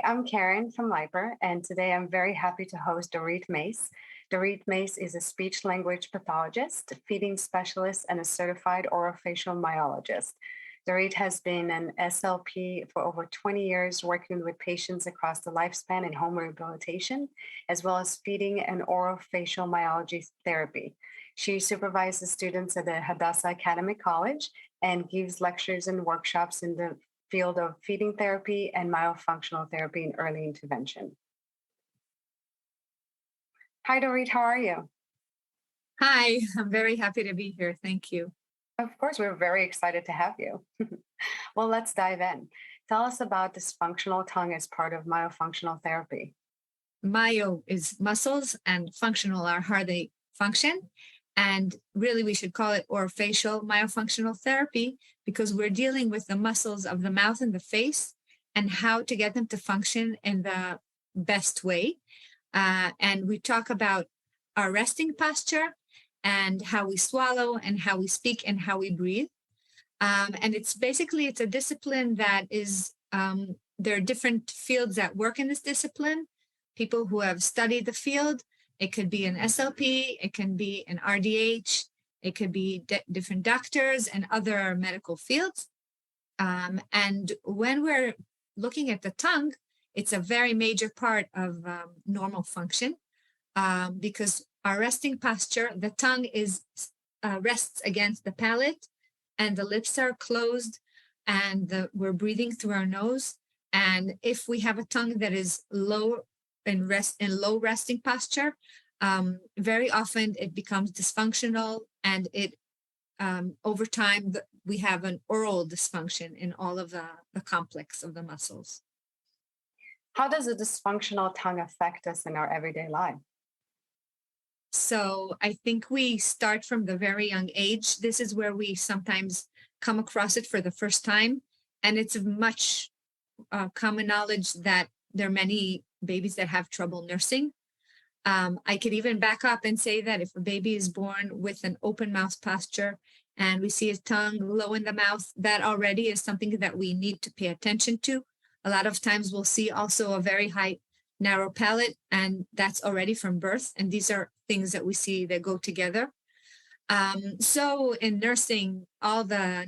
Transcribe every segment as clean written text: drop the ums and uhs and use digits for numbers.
I'm Karen from Liper, and today I'm very happy to host Dorit Mais. Dorit Mais is a speech language pathologist, feeding specialist, and a certified orofacial myologist. Dorit has been an SLP for over 20 years, working with patients across the lifespan in home rehabilitation, as well as feeding and orofacial myology therapy. She supervises students at the Hadassah Academic College and gives lectures and workshops in the field of feeding therapy and myofunctional therapy in early intervention. Hi, Dorit, how are you? Hi, I'm very happy to be here. Thank you. Of course, we're very excited to have you. Well, let's dive in. Tell us about dysfunctional tongue as part of myofunctional therapy. Myo is muscles and functional are how they function. And really, we should call it orofacial myofunctional therapy because we're dealing with the muscles of the mouth and the face and how to get them to function in the best way. And we talk about our resting posture and how we swallow and how we speak and how we breathe. And it's a discipline that is, there are different fields that work in this discipline, people who have studied the field. It could be an SLP, it can be an RDH, it could be different doctors and other medical fields. And when we're looking at the tongue, it's a very major part of normal function because our resting posture, the tongue is rests against the palate and the lips are closed and we're breathing through our nose. And if we have a tongue that is low low resting posture, very often it becomes dysfunctional and it over time we have an oral dysfunction in all of the complex of the muscles. How does a dysfunctional tongue affect us in our everyday life? So I think we start from the very young age. This is where we sometimes come across it for the first time. And it's much common knowledge that there are many babies that have trouble nursing. I could even back up and say that if a baby is born with an open mouth posture and we see his tongue low in the mouth, that already is something that we need to pay attention to. A lot of times we'll see also a very high narrow palate, and that's already from birth. And these are things that we see that go together. So in nursing, all the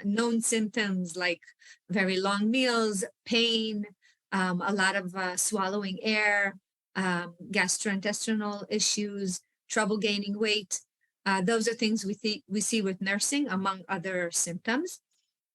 known symptoms like very long meals, pain, a lot of swallowing air, gastrointestinal issues, trouble gaining weight. Those are things we see with nursing, among other symptoms.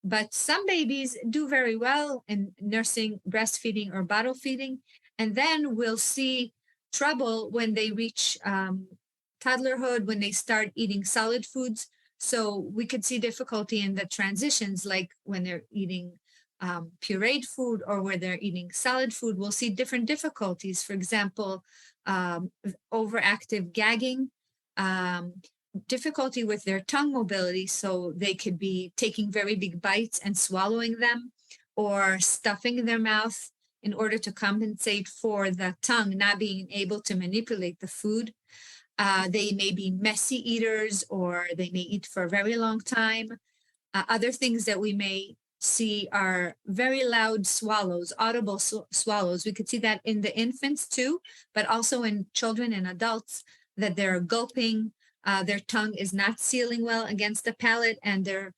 But some babies do very well in nursing, breastfeeding, or bottle feeding. And then we'll see trouble when they reach toddlerhood, when they start eating solid foods. So we could see difficulty in the transitions, like when they're eating pureed food or where they're eating solid food. We'll see different difficulties. For example, overactive gagging, difficulty with their tongue mobility. So they could be taking very big bites and swallowing them or stuffing their mouth in order to compensate for the tongue not being able to manipulate the food. They may be messy eaters or they may eat for a very long time. Other things that we may see are very loud swallows, audible swallows. We could see that in the infants too, but also in children and adults, that they're gulping, their tongue is not sealing well against the palate and they're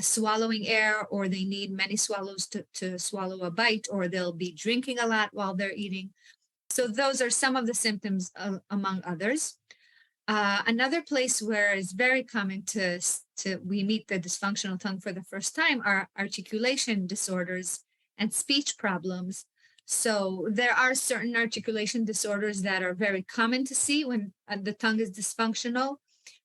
swallowing air, or they need many swallows to swallow a bite, or they'll be drinking a lot while they're eating. So those are some of the symptoms among others. Another place where it's very common we meet the dysfunctional tongue for the first time are articulation disorders and speech problems. So there are certain articulation disorders that are very common to see when the tongue is dysfunctional.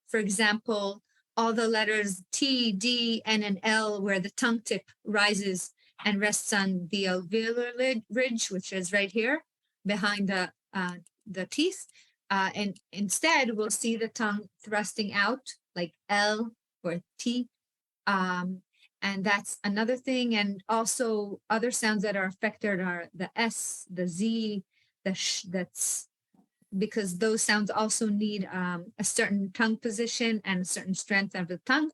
For example, all the letters T, D, N, and L, where the tongue tip rises and rests on the alveolar ridge, which is right here behind the teeth. And instead, we'll see the tongue thrusting out like L or T. And that's another thing. And also other sounds that are affected are the S, the Z, the sh, that's because those sounds also need a certain tongue position and a certain strength of the tongue.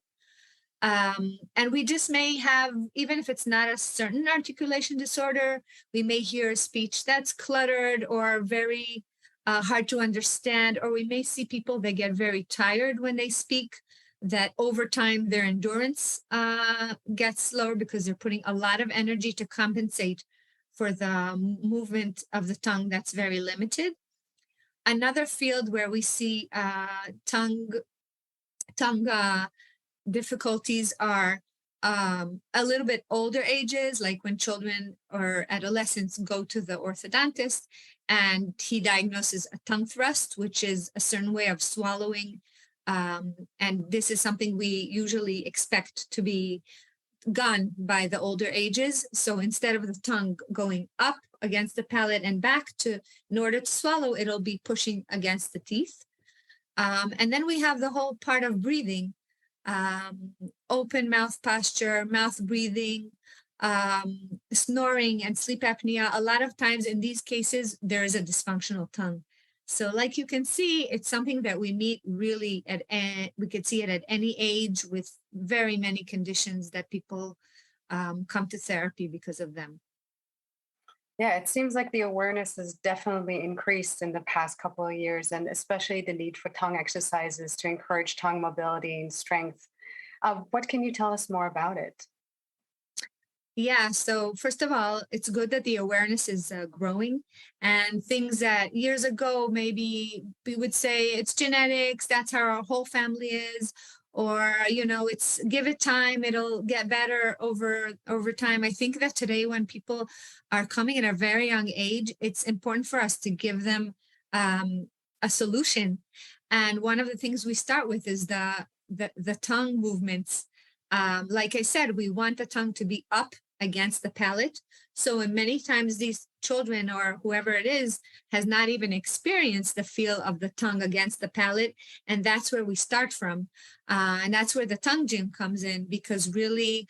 And we just may have, even if it's not a certain articulation disorder, we may hear speech that's cluttered or very hard to understand, or we may see people that get very tired when they speak, that over time their endurance gets slower because they're putting a lot of energy to compensate for the movement of the tongue that's very limited. Another field where we see tongue difficulties are a little bit older ages, like when children or adolescents go to the orthodontist and he diagnoses a tongue thrust, which is a certain way of swallowing. And this is something we usually expect to be gone by the older ages. So instead of the tongue going up against the palate and back in order to swallow, it'll be pushing against the teeth. And then we have the whole part of breathing, open mouth posture, mouth breathing, snoring, and sleep apnea. A lot of times in these cases, there is a dysfunctional tongue. So like you can see, it's something that we meet really we could see it at any age with very many conditions that people come to therapy because of them. Yeah, it seems like the awareness has definitely increased in the past couple of years, and especially the need for tongue exercises to encourage tongue mobility and strength. What can you tell us more about it? Yeah, so first of all, it's good that the awareness is growing, and things that years ago maybe we would say it's genetics, that's how our whole family is, or it's give it time, it'll get better over time. I think that today when people are coming at a very young age, it's important for us to give them a solution. And one of the things we start with is the tongue movements. Like I said, we want the tongue to be up against the palate. So in many times these children or whoever it is has not even experienced the feel of the tongue against the palate. And that's where we start from. And that's where the tongue gym comes in, because really,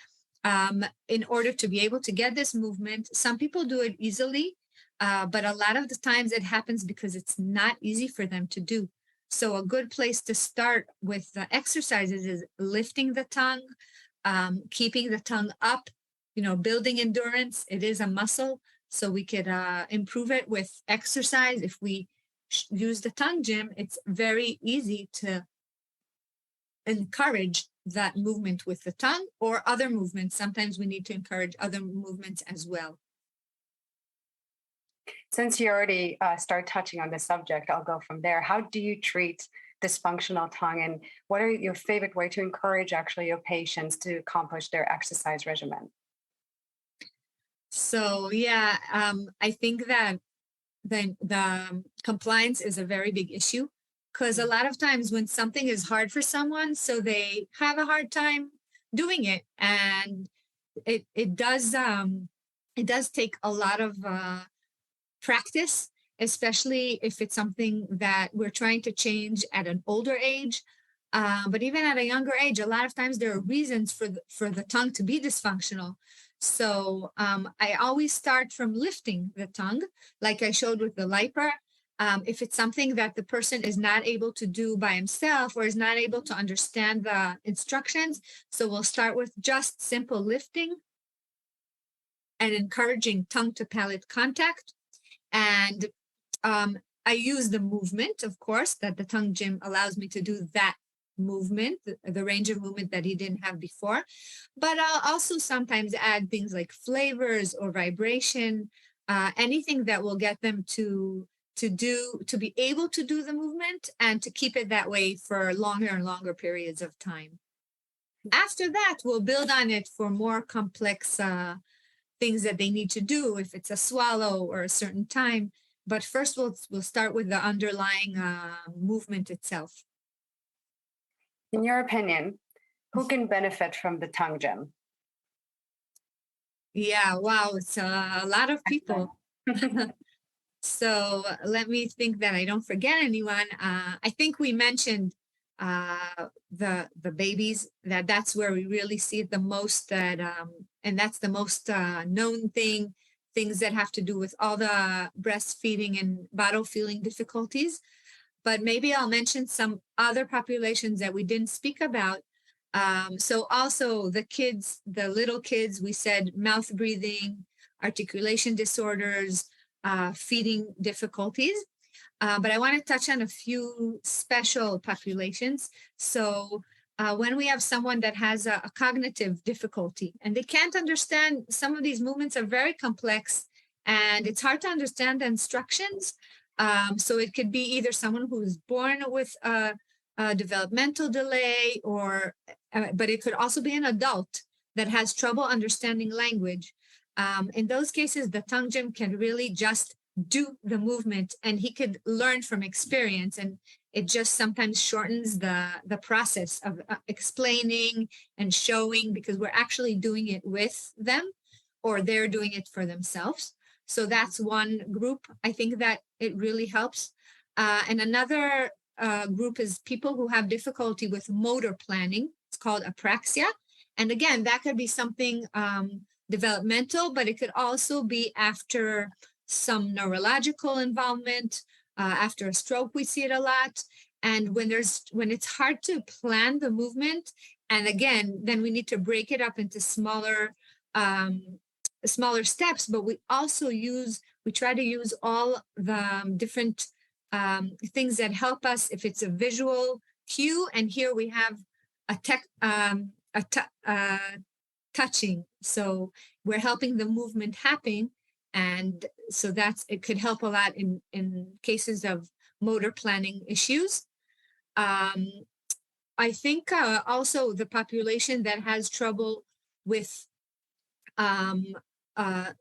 in order to be able to get this movement, some people do it easily, but a lot of the times it happens because it's not easy for them to do. So a good place to start with the exercises is lifting the tongue, keeping the tongue up, building endurance. It is a muscle, so we could improve it with exercise. If we use the tongue gym, it's very easy to encourage that movement with the tongue or other movements. Sometimes we need to encourage other movements as well. Since you already start touching on this subject, I'll go from there. How do you treat dysfunctional tongue, and what are your favorite way to encourage actually your patients to accomplish their exercise regimen? So yeah, I think that the compliance is a very big issue, because a lot of times when something is hard for someone, so they have a hard time doing it, and it does take a lot of practice, especially if it's something that we're trying to change at an older age. But even at a younger age, a lot of times there are reasons for the tongue to be dysfunctional. So I always start from lifting the tongue, like I showed with the liper. If it's something that the person is not able to do by himself or is not able to understand the instructions, so we'll start with just simple lifting and encouraging tongue to palate contact. And I use the movement, of course, that the tongue gym allows me to do that movement, the range of movement that he didn't have before. But I'll also sometimes add things like flavors or vibration, anything that will get them to be able to do the movement and to keep it that way for longer and longer periods of time. After that, we'll build on it for more complex things that they need to do, if it's a swallow or a certain time. But first, we'll start with the underlying movement itself. In your opinion, who can benefit from the tongue gym? Yeah, wow, it's a lot of people. So let me think that I don't forget anyone. I think we mentioned the babies, that's where we really see it the most, and that's the most known things that have to do with all the breastfeeding and bottle feeding difficulties. But maybe I'll mention some other populations that we didn't speak about. So also the little kids, we said mouth breathing, articulation disorders, feeding difficulties. But I want to touch on a few special populations. So when we have someone that has a cognitive difficulty and they can't understand, some of these movements are very complex and it's hard to understand the instructions. So it could be either someone who is born with a developmental delay, or but it could also be an adult that has trouble understanding language. In those cases, the tongue gym can really just do the movement and he could learn from experience, and it just sometimes shortens the process of explaining and showing, because we're actually doing it with them or they're doing it for themselves. So that's one group. I think that it really helps. And another group is people who have difficulty with motor planning. It's called apraxia. And again, that could be something developmental, but it could also be after some neurological involvement. After a stroke, we see it a lot. And when it's hard to plan the movement, and again, then we need to break it up into smaller steps. But we try to use all the different things that help us if it's a visual cue. And here we have touching. So we're helping the movement happen. And so it could help a lot in cases of motor planning issues. I think also the population that has trouble with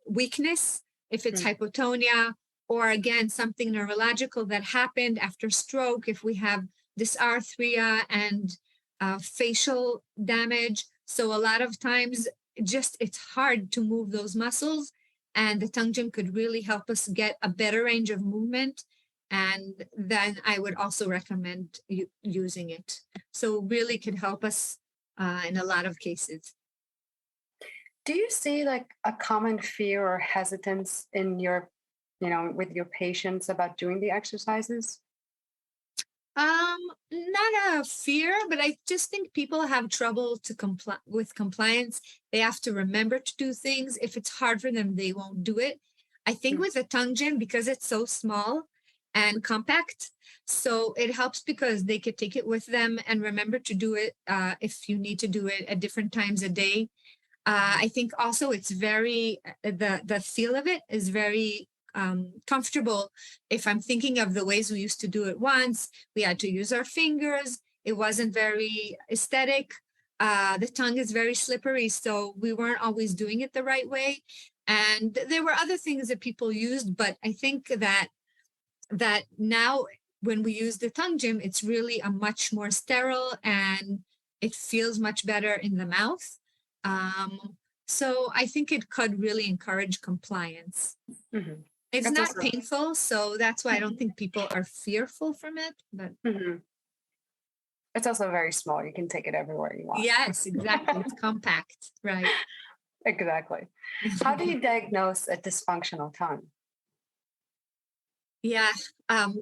weakness, if it's hypotonia, or again, something neurological that happened after stroke, if we have dysarthria and facial damage. So a lot of times it's hard to move those muscles, and the tongue gym could really help us get a better range of movement. And then I would also recommend using it. So really could help us in a lot of cases. Do you see like a common fear or hesitance in with your patients about doing the exercises? Not a fear, but I just think people have trouble to comply with compliance. They have to remember to do things. If it's hard for them, they won't do it. I think with the tongue gym, because it's so small and compact, so it helps because they could take it with them and remember to do it if you need to do it at different times a day. I think also it's very the feel of it is very comfortable. If I'm thinking of the ways we used to do it once, we had to use our fingers. It wasn't very aesthetic. The tongue is very slippery, so we weren't always doing it the right way. And there were other things that people used, but I think that now when we use the tongue gym, it's really a much more sterile and it feels much better in the mouth. So I think it could really encourage compliance. Mm-hmm. It's That's not also painful, so that's why I don't think people are fearful from it. But it's also very small. You can take it everywhere you want. yes, exactly. It's compact, right? Exactly. How do you diagnose a dysfunctional tongue? Yeah.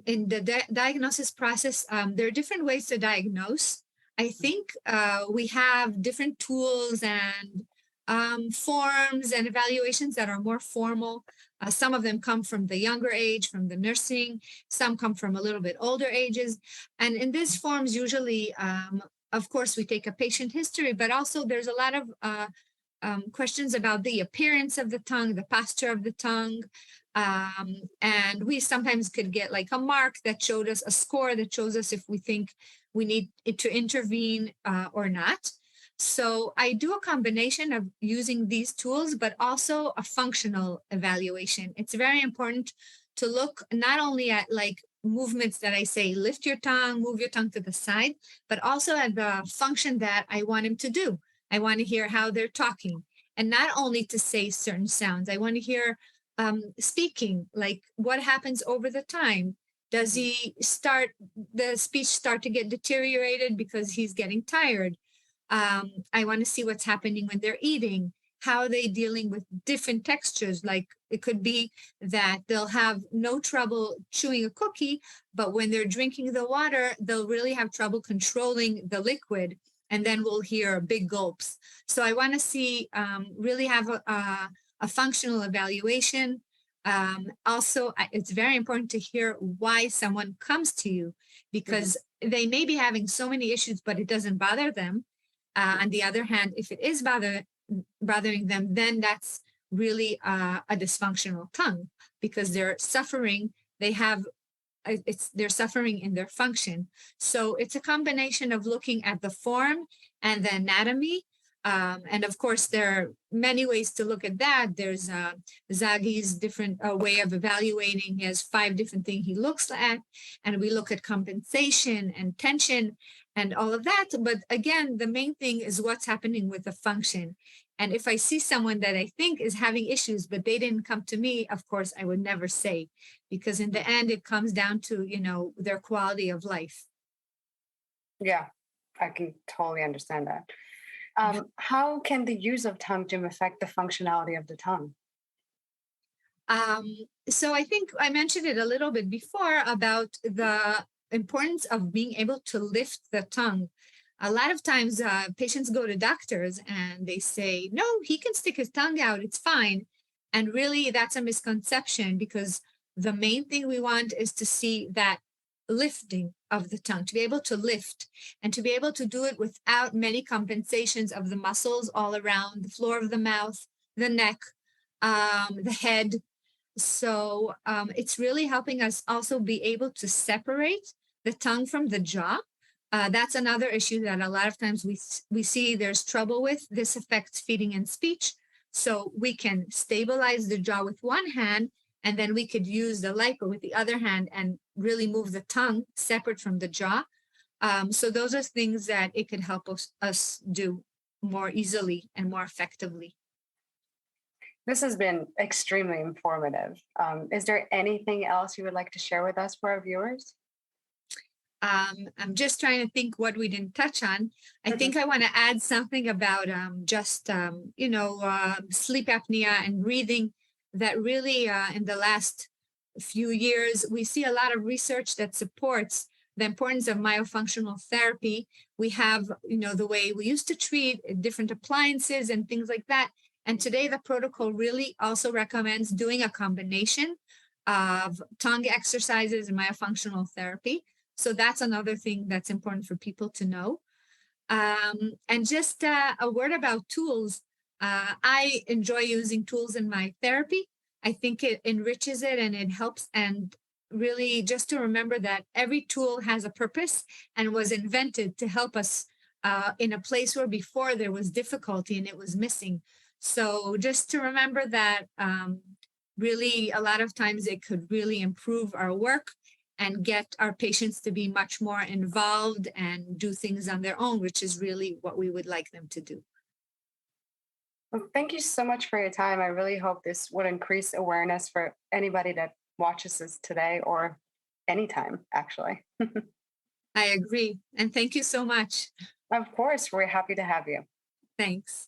In the diagnosis process, there are different ways to diagnose. I think we have different tools and forms and evaluations that are more formal. Some of them come from the younger age, from the nursing. Some come from a little bit older ages. And in these forms, usually, of course, we take a patient history, but also there's a lot of questions about the appearance of the tongue, the posture of the tongue. And we sometimes could get like a mark that showed us a score that shows us if we think we need it to intervene or not. So I do a combination of using these tools, but also a functional evaluation. It's very important to look not only at like movements that I say, lift your tongue, move your tongue to the side, but also at the function that I want him to do. I want to hear how they're talking, and not only to say certain sounds. I want to hear speaking, like what happens over the time. Does the speech start to get deteriorated because he's getting tired? I want to see what's happening when they're eating. How are they dealing with different textures? Like it could be that they'll have no trouble chewing a cookie, but when they're drinking the water, they'll really have trouble controlling the liquid. and then we'll hear big gulps. So I want to see really have a functional evaluation. Also, it's very important to hear why someone comes to you, because they may be having so many issues, but it doesn't bother them. On the other hand, if it is bothering them, then that's really a dysfunctional tongue, because they're suffering. They have they're suffering in their function. So it's a combination of looking at the form and the anatomy. And of course, there are many ways to look at that. There's Zagi's different way of evaluating. He has 5 different things he looks at, and we look at compensation and tension and all of that. But again, the main thing is what's happening with the function. And if I see someone that I think is having issues, but they didn't come to me, of course, I would never say, because in the end, it comes down to, their quality of life. Yeah, I can totally understand that. How can the use of tongue gym affect the functionality of the tongue? So I think I mentioned it a little bit before about the importance of being able to lift the tongue. A lot of times patients go to doctors and they say, no, he can stick his tongue out, it's fine. And really that's a misconception, because the main thing we want is to see that lifting of the tongue, to be able to lift and to be able to do it without many compensations of the muscles all around the floor of the mouth, the neck, the head. So it's really helping us also be able to separate the tongue from the jaw. That's another issue that a lot of times we see there's trouble with. This affects feeding and speech. So we can stabilize the jaw with one hand, and then we could use the lipo with the other hand and really move the tongue separate from the jaw. So those are things that it could help us do more easily and more effectively. This has been extremely informative. Is there anything else you would like to share with us for our viewers? I'm just trying to think what we didn't touch on. I think I want to add something about sleep apnea and breathing, that really in the last few years, we see a lot of research that supports the importance of myofunctional therapy. We have, the way we used to treat different appliances and things like that. And today the protocol really also recommends doing a combination of tongue exercises and myofunctional therapy. So that's another thing that's important for people to know. And just a word about tools. I enjoy using tools in my therapy. I think it enriches it and it helps. And really just to remember that every tool has a purpose and was invented to help us in a place where before there was difficulty and it was missing. So just to remember that really a lot of times it could really improve our work and get our patients to be much more involved and do things on their own, which is really what we would like them to do. Well, thank you so much for your time. I really hope this would increase awareness for anybody that watches this today or anytime, actually. I agree. And thank you so much. Of course, we're happy to have you. Thanks.